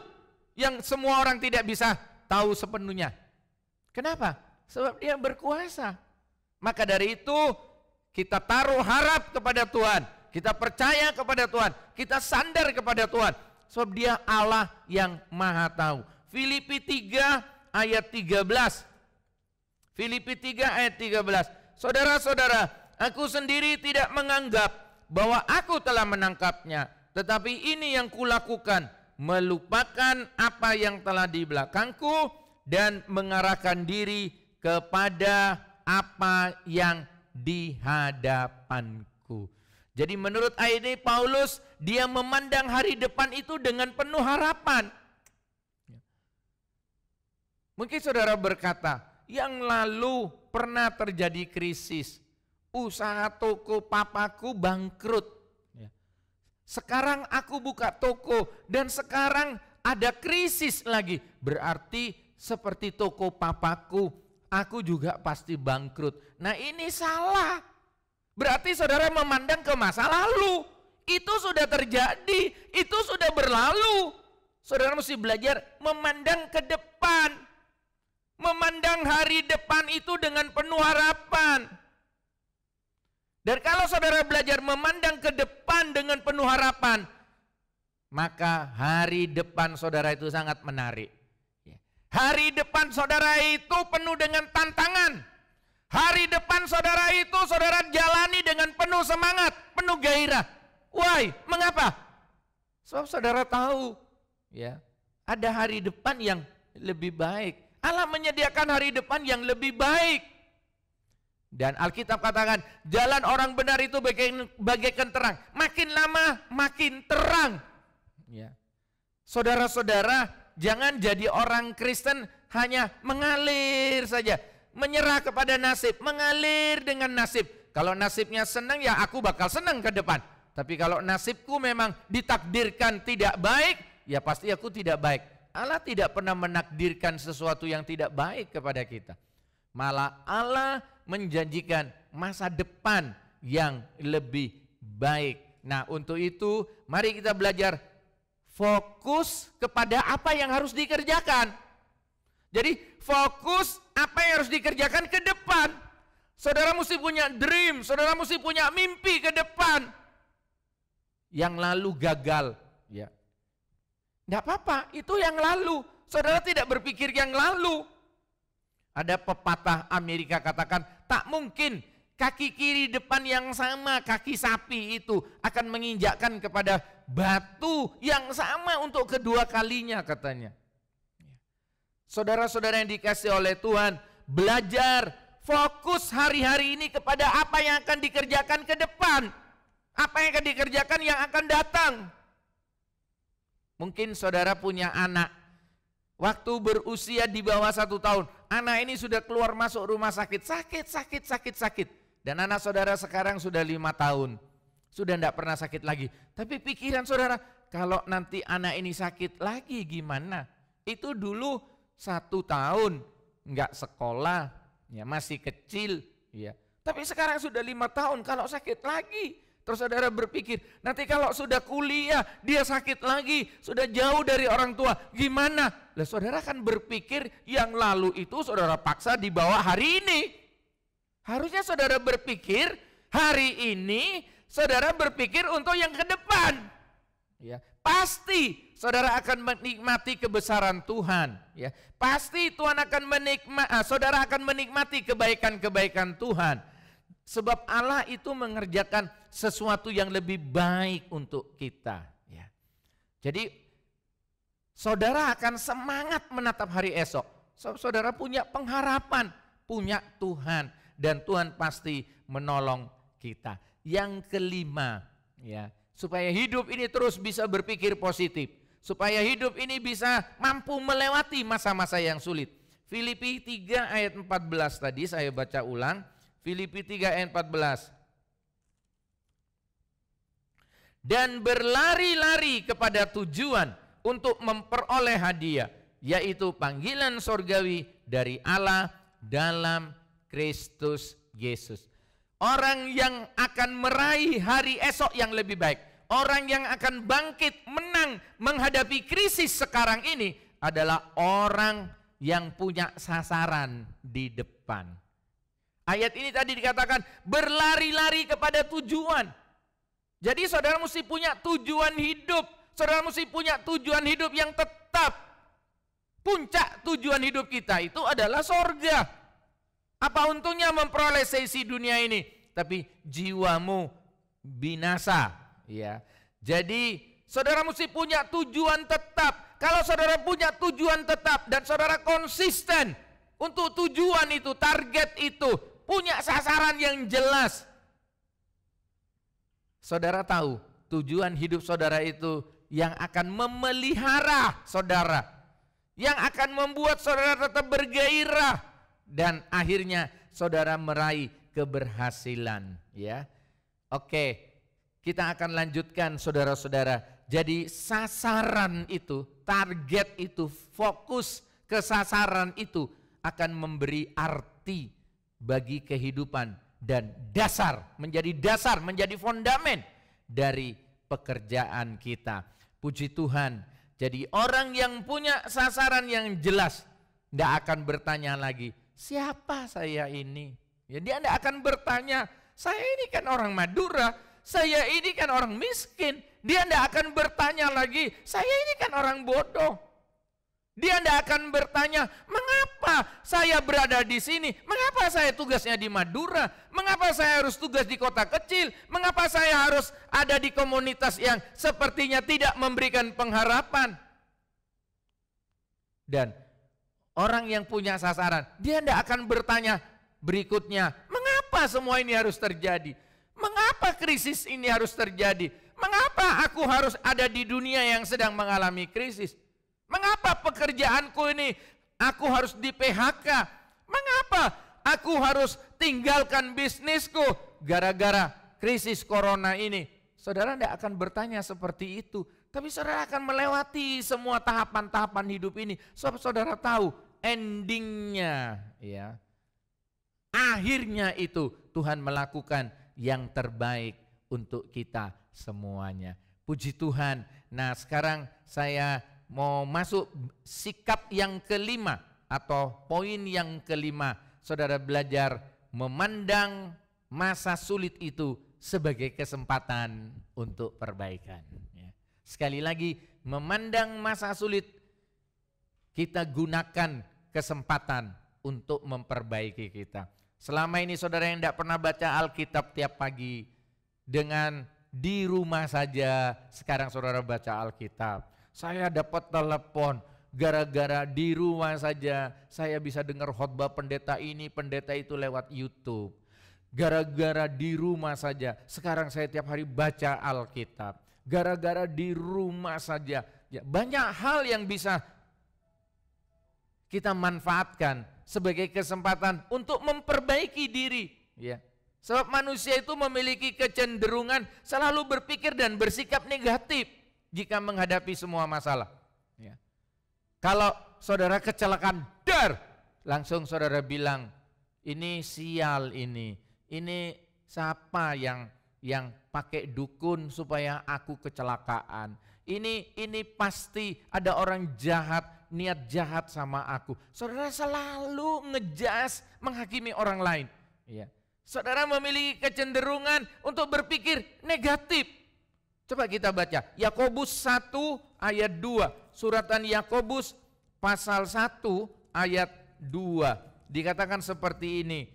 yang semua orang tidak bisa tahu sepenuhnya. Kenapa? Sebab dia berkuasa. Maka dari itu kita taruh harap kepada Tuhan. Kita percaya kepada Tuhan. Kita sandar kepada Tuhan. Sebab dia Allah yang maha tahu. Filipi 3 ayat 13. Filipi 3 ayat 13. Saudara-saudara, aku sendiri tidak menganggap bahwa aku telah menangkapnya. Tetapi ini yang kulakukan, melupakan apa yang telah di belakangku dan mengarahkan diri kepada apa yang di hadapanku. Jadi menurut ayat ini Paulus, dia memandang hari depan itu dengan penuh harapan. Mungkin saudara berkata, yang lalu pernah terjadi krisis. Usaha toko papaku bangkrut. Sekarang aku buka toko dan sekarang ada krisis lagi. Berarti seperti toko papaku, aku juga pasti bangkrut. Nah ini salah. Berarti saudara memandang ke masa lalu. Itu sudah terjadi, itu sudah berlalu. Saudara mesti belajar memandang ke depan. Memandang hari depan itu dengan penuh harapan. Dan kalau saudara belajar memandang ke depan dengan penuh harapan, maka hari depan saudara itu sangat menarik. Hari depan saudara itu penuh dengan tantangan. Hari depan saudara itu saudara jalani dengan penuh semangat, penuh gairah. Why? Mengapa? Sebab saudara tahu, ya, ada hari depan yang lebih baik. Allah menyediakan hari depan yang lebih baik. Dan Alkitab katakan, jalan orang benar itu bagaikan terang. Makin lama makin terang. Ya. Saudara-saudara, jangan jadi orang Kristen hanya mengalir saja. Menyerah kepada nasib, mengalir dengan nasib. Kalau nasibnya senang, ya aku bakal senang ke depan. Tapi kalau nasibku memang ditakdirkan tidak baik, ya pasti aku tidak baik. Allah tidak pernah menakdirkan sesuatu yang tidak baik kepada kita. Malah Allah menjanjikan masa depan yang lebih baik. Nah untuk itu mari kita belajar fokus kepada apa yang harus dikerjakan. Jadi fokus apa yang harus dikerjakan ke depan. Saudara mesti punya dream, saudara mesti punya mimpi ke depan. Yang lalu gagal, ya. Enggak apa-apa, itu yang lalu. Saudara tidak berpikir yang lalu. Ada pepatah Amerika katakan, tak mungkin kaki kiri depan yang sama kaki sapi itu akan menginjakkan kepada batu yang sama untuk kedua kalinya katanya. Saudara-saudara yang dikasihi oleh Tuhan, belajar fokus hari-hari ini kepada apa yang akan dikerjakan ke depan. Apa yang akan dikerjakan yang akan datang. Mungkin saudara punya anak, waktu berusia di bawah 1 tahun, anak ini sudah keluar masuk rumah sakit. Dan anak saudara sekarang sudah 5 tahun, sudah tidak pernah sakit lagi. Tapi pikiran saudara, kalau nanti anak ini sakit lagi gimana? Itu dulu 1 tahun, enggak sekolah, ya masih kecil, ya. Tapi sekarang sudah 5 tahun, kalau sakit lagi, terus saudara berpikir, nanti kalau sudah kuliah, dia sakit lagi, sudah jauh dari orang tua, gimana? Lah saudara kan berpikir yang lalu itu saudara paksa dibawa hari ini. Harusnya saudara berpikir hari ini, saudara berpikir untuk yang ke depan. Ya, pasti saudara akan menikmati kebesaran Tuhan. Ya, pasti Tuhan akan saudara akan menikmati kebaikan-kebaikan Tuhan. Sebab Allah itu mengerjakan sesuatu yang lebih baik untuk kita. Ya. Jadi saudara akan semangat menatap hari esok. Saudara punya pengharapan, punya Tuhan, dan Tuhan pasti menolong kita. Yang kelima, ya. Supaya hidup ini terus bisa berpikir positif. Supaya hidup ini bisa mampu melewati masa-masa yang sulit. Filipi 3 ayat 14 tadi saya baca ulang. Filipi 3 ayat 14. Dan berlari-lari kepada tujuan untuk memperoleh hadiah. Yaitu panggilan sorgawi dari Allah dalam Kristus Yesus. Orang yang akan meraih hari esok yang lebih baik. Orang yang akan bangkit menang menghadapi krisis sekarang ini adalah orang yang punya sasaran di depan. Ayat ini tadi dikatakan berlari-lari kepada tujuan. Jadi saudara mesti punya tujuan hidup. Saudara mesti punya tujuan hidup yang tetap. Puncak tujuan hidup kita itu adalah sorga. Apa untungnya memperoleh seisi dunia ini, tapi jiwamu binasa. Ya, jadi saudara mesti punya tujuan tetap. Kalau saudara punya tujuan tetap dan saudara konsisten untuk tujuan itu, target itu, punya sasaran yang jelas. Saudara tahu tujuan hidup saudara itu yang akan memelihara saudara, yang akan membuat saudara tetap bergairah dan akhirnya saudara meraih keberhasilan. Ya, oke. Kita akan lanjutkan saudara-saudara. Jadi sasaran itu, target itu, fokus ke sasaran itu akan memberi arti bagi kehidupan dan dasar, menjadi fondamen dari pekerjaan kita. Puji Tuhan. Jadi orang yang punya sasaran yang jelas tidak akan bertanya lagi, siapa saya ini? Ya, dia tidak akan bertanya, saya ini kan orang Madura, saya ini kan orang miskin. Dia tidak akan bertanya lagi, saya ini kan orang bodoh. Dia tidak akan bertanya, mengapa saya berada di sini? Mengapa saya tugasnya di Madura? Mengapa saya harus tugas di kota kecil? Mengapa saya harus ada di komunitas yang sepertinya tidak memberikan pengharapan? Dan orang yang punya sasaran, dia tidak akan bertanya berikutnya, mengapa semua ini harus terjadi? Mengapa krisis ini harus terjadi? Mengapa aku harus ada di dunia yang sedang mengalami krisis? Mengapa pekerjaanku ini aku harus di PHK? Mengapa aku harus tinggalkan bisnisku gara-gara krisis corona ini? Saudara tidak akan bertanya seperti itu. Tapi saudara akan melewati semua tahapan-tahapan hidup ini. Sebab saudara tahu endingnya, ya. Akhirnya itu Tuhan melakukan yang terbaik untuk kita semuanya. Puji Tuhan. Nah, sekarang saya mau masuk sikap yang kelima atau poin yang kelima. Saudara belajar memandang masa sulit itu sebagai kesempatan untuk perbaikan. Sekali lagi, memandang masa sulit, kita gunakan kesempatan untuk memperbaiki kita. Selama ini saudara yang tidak pernah baca Alkitab tiap pagi, dengan di rumah saja sekarang saudara baca Alkitab. Saya dapat telepon, gara-gara di rumah saja saya bisa dengar khotbah pendeta ini, pendeta itu lewat YouTube. Gara-gara di rumah saja sekarang saya tiap hari baca Alkitab. Gara-gara di rumah saja, ya, banyak hal yang bisa kita manfaatkan sebagai kesempatan untuk memperbaiki diri, ya. Sebab manusia itu memiliki kecenderungan selalu berpikir dan bersikap negatif jika menghadapi semua masalah, ya. Kalau saudara kecelakaan, langsung saudara bilang, ini sial ini siapa yang pakai dukun supaya aku kecelakaan. Ini pasti ada orang jahat, niat jahat sama aku. Saudara selalu ngejas, menghakimi orang lain. Ya. Saudara memiliki kecenderungan untuk berpikir negatif. Coba kita baca Yakobus 1 ayat 2. Suratan Yakobus pasal 1 ayat 2. Dikatakan seperti ini.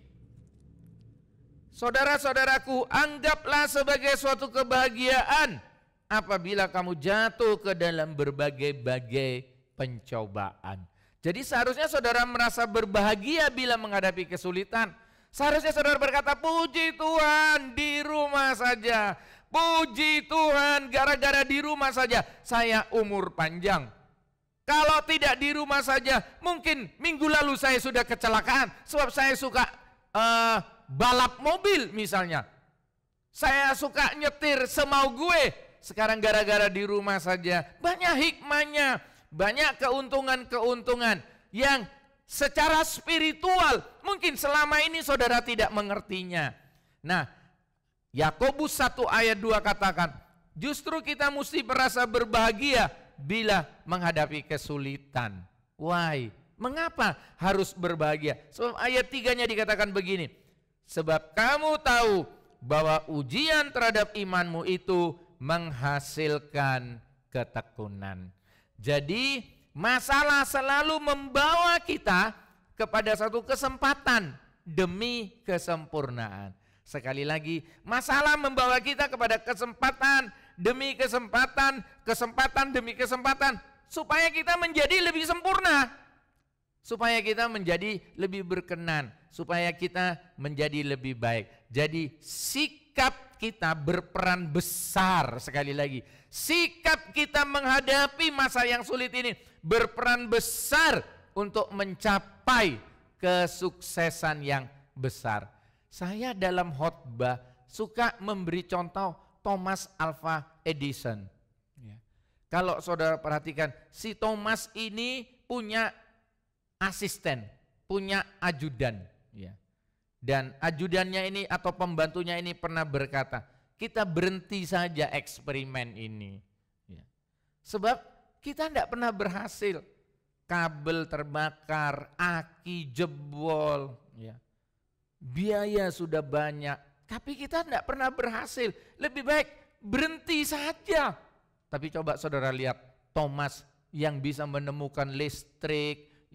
Saudara-saudaraku, anggaplah sebagai suatu kebahagiaan apabila kamu jatuh ke dalam berbagai-bagai pencobaan. Jadi seharusnya saudara merasa berbahagia bila menghadapi kesulitan. Seharusnya saudara berkata, puji Tuhan di rumah saja. Puji Tuhan gara-gara di rumah saja saya umur panjang. Kalau tidak di rumah saja, mungkin minggu lalu saya sudah kecelakaan. Sebab saya suka balap mobil misalnya. Saya suka nyetir semau gue. Sekarang gara-gara di rumah saja. Banyak hikmahnya, banyak keuntungan-keuntungan yang secara spiritual mungkin selama ini saudara tidak mengertinya. Nah, Yakobus 1 ayat 2 katakan, justru kita mesti merasa berbahagia bila menghadapi kesulitan. Why? Mengapa harus berbahagia? Sebab ayat 3-nya dikatakan begini, sebab kamu tahu bahwa ujian terhadap imanmu itu menghasilkan ketekunan. Jadi masalah selalu membawa kita kepada satu kesempatan demi kesempurnaan. Sekali lagi, masalah membawa kita kepada kesempatan demi kesempatan, kesempatan demi kesempatan, supaya kita menjadi lebih sempurna, supaya kita menjadi lebih berkenan, supaya kita menjadi lebih baik. Jadi sikap kita berperan besar, sekali lagi, sikap kita menghadapi masa yang sulit ini berperan besar untuk mencapai kesuksesan yang besar. Saya dalam khotbah suka memberi contoh Thomas Alva Edison. Kalau saudara perhatikan, si Thomas ini punya asisten, punya ajudan. Dan ajudannya ini atau pembantunya ini pernah berkata, kita berhenti saja eksperimen ini. Sebab kita tidak pernah berhasil. Kabel terbakar, aki jebol, biaya sudah banyak, tapi kita tidak pernah berhasil. Lebih baik berhenti saja. Tapi coba saudara lihat Thomas yang bisa menemukan listrik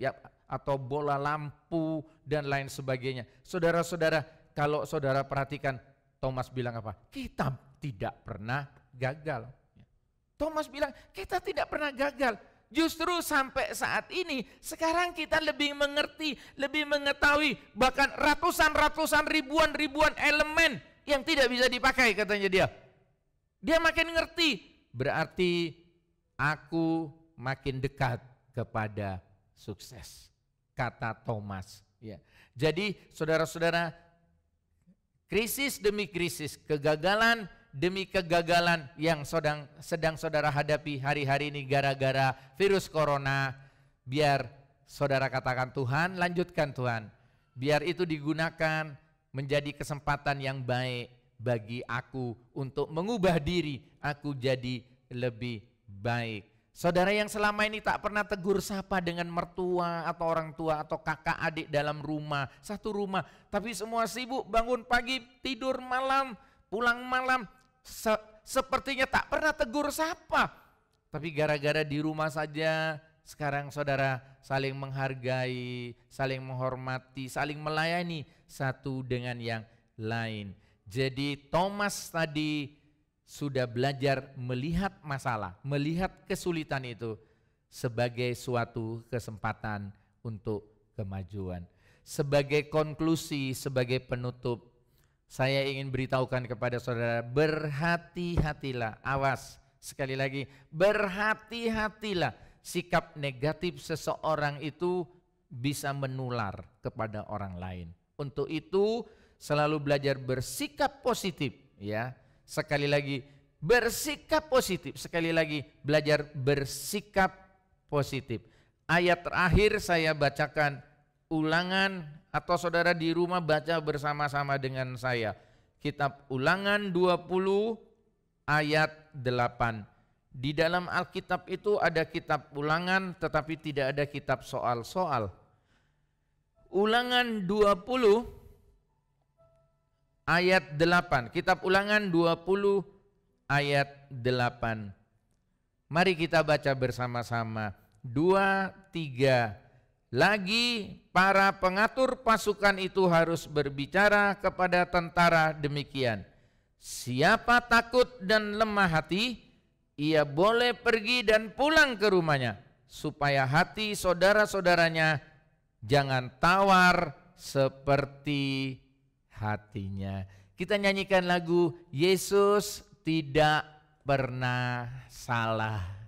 atau bola lampu dan lain sebagainya. Saudara-saudara, kalau saudara perhatikan, Thomas bilang apa? Kita tidak pernah gagal. Thomas bilang kita tidak pernah gagal. Justru sampai saat ini, sekarang kita lebih mengerti, lebih mengetahui, bahkan ratusan, ribuan elemen yang tidak bisa dipakai, katanya dia. Dia makin ngerti, berarti aku makin dekat kepada sukses, kata Thomas. Jadi saudara-saudara, krisis demi krisis, kegagalan demi kegagalan yang sedang saudara hadapi hari-hari ini gara-gara virus corona, biar saudara katakan, Tuhan, lanjutkan Tuhan. Biar itu digunakan menjadi kesempatan yang baik bagi aku untuk mengubah diri aku jadi lebih baik. Saudara yang selama ini tak pernah tegur sapa dengan mertua atau orang tua atau kakak adik dalam rumah, satu rumah, tapi semua sibuk, bangun pagi, tidur malam, pulang malam, sepertinya tak pernah tegur sapa. Tapi gara-gara di rumah saja, sekarang saudara saling menghargai, saling menghormati, saling melayani satu dengan yang lain. Jadi Thomas tadi sudah belajar melihat masalah, melihat kesulitan itu sebagai suatu kesempatan untuk kemajuan. Sebagai konklusi, sebagai penutup, saya ingin beritahukan kepada saudara, berhati-hatilah, awas, sekali lagi, berhati-hatilah. Sikap negatif seseorang itu bisa menular kepada orang lain. Untuk itu selalu belajar bersikap positif, ya. Sekali lagi, bersikap positif. Sekali lagi, belajar bersikap positif. Ayat terakhir saya bacakan, Ulangan, atau saudara di rumah baca bersama-sama dengan saya. Kitab Ulangan 20 ayat 8. Di dalam Alkitab itu ada kitab Ulangan, tetapi tidak ada kitab soal-soal. Ulangan 20 ayat 8. Kitab Ulangan 20 ayat 8. Mari kita baca bersama-sama. 2, 3. Lagi para pengatur pasukan itu harus berbicara kepada tentara demikian. Siapa takut dan lemah hati, ia boleh pergi dan pulang ke rumahnya, supaya hati saudara-saudaranya jangan tawar seperti hatinya. Kita nyanyikan lagu Yesus tidak pernah salah.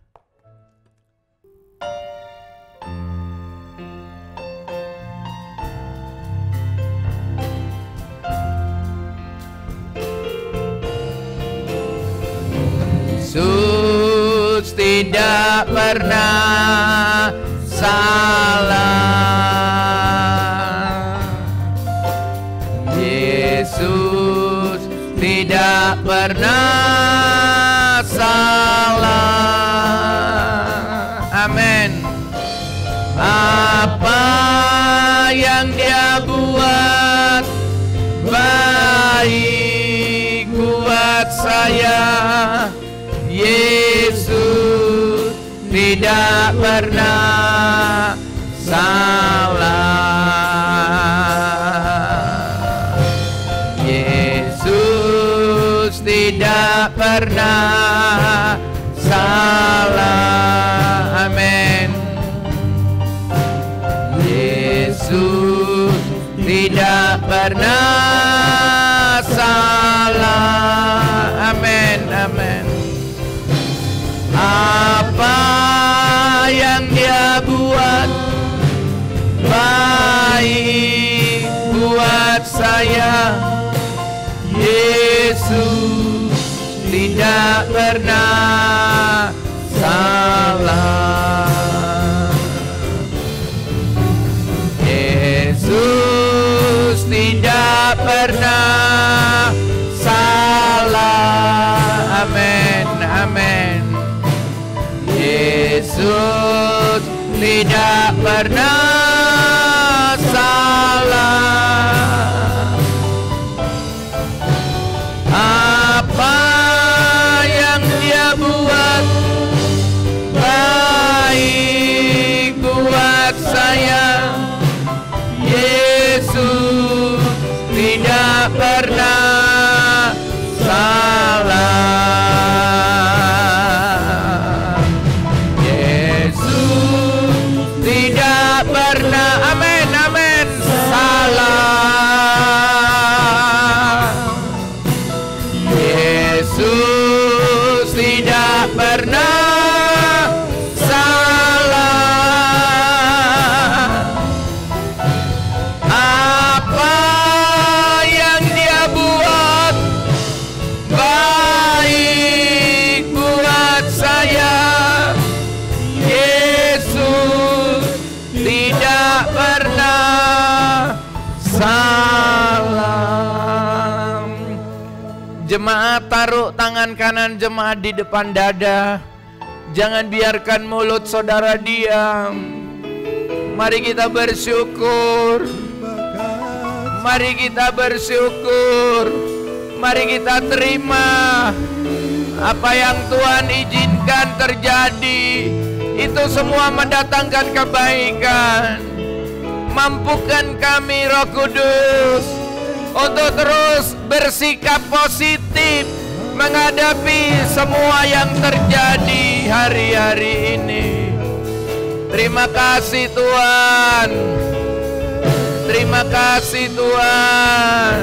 Yesus tidak pernah salah. Yesus tidak pernah salah. Amin. Apa yang Dia buat baik buat saya. Yesus tidak pernah salah. Yesus tidak pernah salah. Amin. Yesus tidak pernah salah. Amin. Amin. Apa yang Dia buat baik buat saya. Yesus tidak pernah salah. Yesus tidak pernah salah. Amin. Amin. Yesus tidak pernah salah. Apa yang Dia buat baik buat saya. Yesus tidak pernah salah. Amin, amin, salah. Yesus tidak pernah salah. Apa yang Dia buat baik buat saya. Yesus tidak pernah salah. Jemaat, taruh tangan kanan jemaat di depan dada. Jangan biarkan mulut saudara diam. Mari kita bersyukur. Mari kita bersyukur. Mari kita terima apa yang Tuhan izinkan terjadi. Itu semua mendatangkan kebaikan. Mampukan kami Roh Kudus untuk terus bersikap positif menghadapi semua yang terjadi hari-hari ini. Terima kasih Tuhan. Terima kasih Tuhan.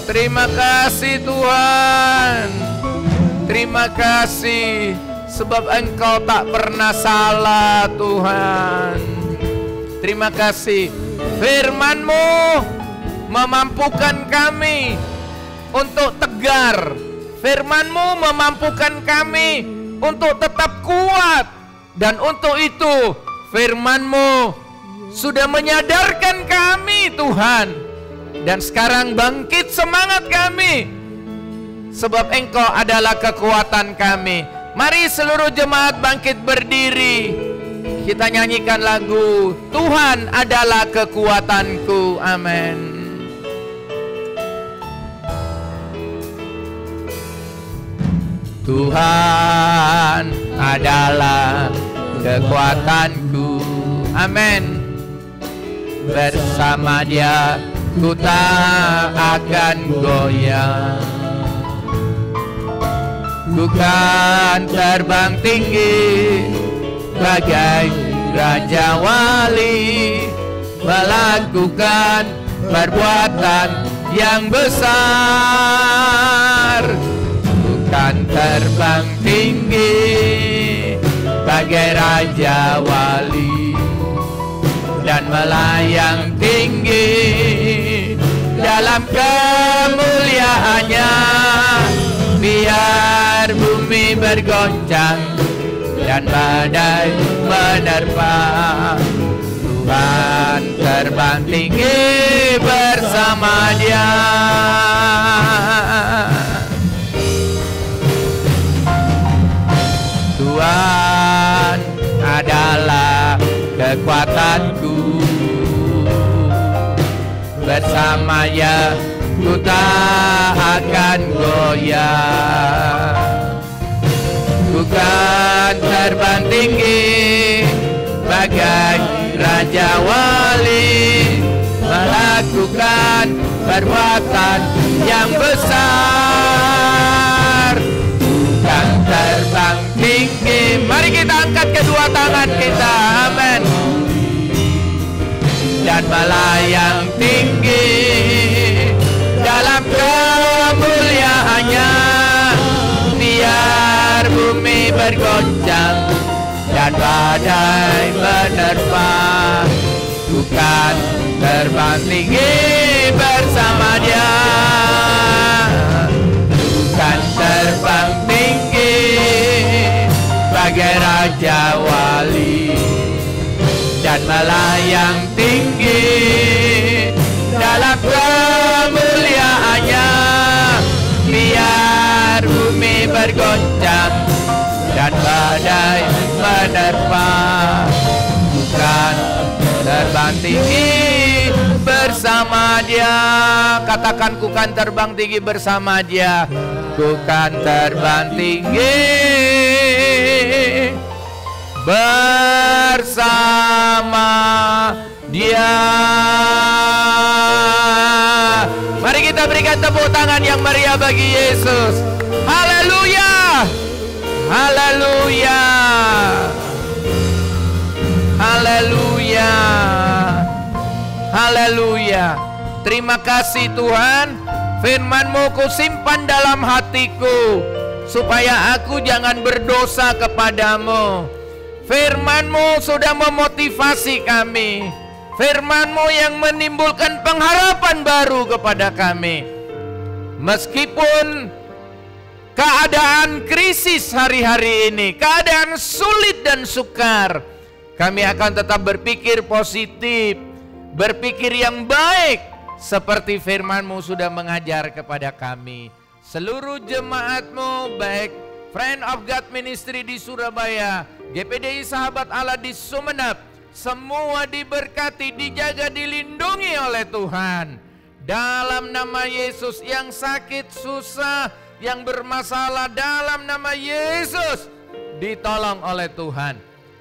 Terima kasih Tuhan. Terima kasih. Sebab Engkau tak pernah salah Tuhan. Terima kasih. Firman-Mu memampukan kami untuk tegar. Firman-Mu memampukan kami untuk tetap kuat. Dan untuk itu Firman-Mu sudah menyadarkan kami Tuhan. Dan sekarang bangkit semangat kami. Sebab Engkau adalah kekuatan kami. Mari seluruh jemaat bangkit berdiri. Kita nyanyikan lagu Tuhan adalah kekuatanku. Amin. Tuhan adalah kekuatanku. Amin. Bersama Dia ku tak akan goyah. Ku kan terbang tinggi bagai Raja Wali, melakukan perbuatan yang besar. Bukan terbang tinggi bagai Raja Wali, dan melayang tinggi dalam kemuliaannya. Biar bumi bergoncang dan badai menerpa, Tuhan terbang tinggi bersama Dia. Tuhan adalah kekuatanku. Bersamanya ku tak akan goyah. Ku kan terbang tinggi bagai Raja Wali, melakukan perbuatan yang besar. Bukan terbang tinggi. Mari kita angkat kedua tangan kita, amin, dan melayang tinggi dalam kemuliaannya. Biar bumi bergoncang dan badai menerpa, bukan terbang tinggi bersama Dia. Bukan terbang tinggi bagai Raja Wali, dan melayang tinggi dalam kemuliaannya. Biar bumi bergoncang dan badai menerpa, bukan terbang tinggi bersama Dia. Katakan, ku kan terbang tinggi bersama Dia. Ku kan terbang tinggi bersama Dia. Mari kita berikan tepuk tangan yang meriah bagi Yesus. Haleluya, haleluya, haleluya, haleluya. Terima kasih Tuhan, firman-Mu kusimpan dalam hatiku, supaya aku jangan berdosa kepadamu. Firman-Mu sudah memotivasi kami. Firman-Mu yang menimbulkan pengharapan baru kepada kami. Meskipun keadaan krisis hari-hari ini, keadaan sulit dan sukar, kami akan tetap berpikir positif, berpikir yang baik, seperti firman-Mu sudah mengajar kepada kami. Seluruh jemaat-Mu, baik Friend of God Ministry di Surabaya, GPDI Sahabat Allah di Sumeneb, semua diberkati, dijaga, dilindungi oleh Tuhan. Dalam nama Yesus, yang sakit, susah, yang bermasalah, dalam nama Yesus ditolong oleh Tuhan.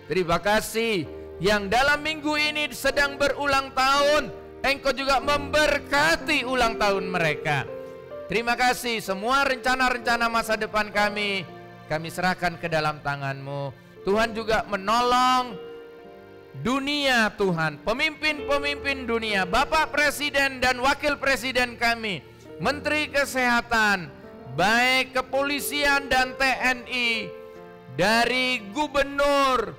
Terima kasih yang dalam minggu ini sedang berulang tahun, Engkau juga memberkati ulang tahun mereka. Terima kasih, semua rencana-rencana masa depan kami serahkan ke dalam tangan-Mu. Tuhan juga menolong dunia Tuhan, pemimpin-pemimpin dunia, Bapak Presiden dan Wakil Presiden kami, Menteri Kesehatan, baik kepolisian dan TNI, dari gubernur,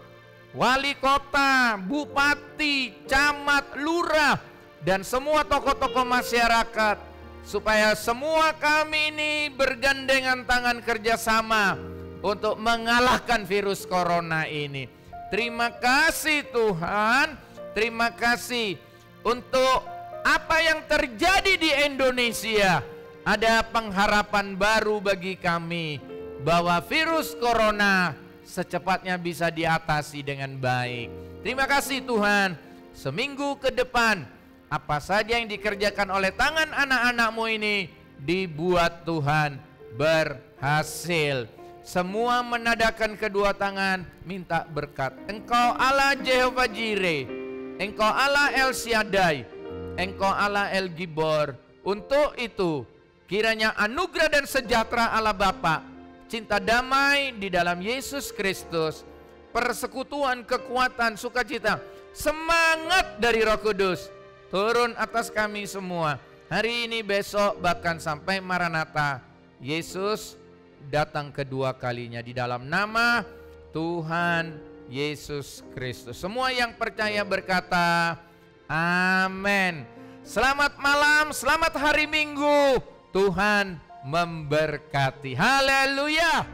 wali kota, bupati, camat, lurah, dan semua tokoh-tokoh masyarakat, supaya semua kami ini bergandengan tangan kerjasama untuk mengalahkan virus corona ini. Terima kasih Tuhan, terima kasih untuk apa yang terjadi di Indonesia. Ada pengharapan baru bagi kami bahwa virus corona secepatnya bisa diatasi dengan baik. Terima kasih Tuhan, seminggu ke depan apa saja yang dikerjakan oleh tangan anak-anak-Mu ini dibuat Tuhan berhasil. Semua menadakan kedua tangan, minta berkat. Engkau Allah Jehovah Jireh, Engkau Allah El Shaddai, Engkau Allah El Gibor. Untuk itu, kiranya anugerah dan sejahtera Allah Bapa, cinta damai di dalam Yesus Kristus, persekutuan, kekuatan, sukacita, semangat dari Roh Kudus turun atas kami semua. Hari ini, besok, bahkan sampai Maranatha, Yesus datang kedua kalinya di dalam nama Tuhan Yesus Kristus. Semua yang percaya berkata amin. Selamat malam, selamat hari Minggu. Tuhan memberkati. Haleluya.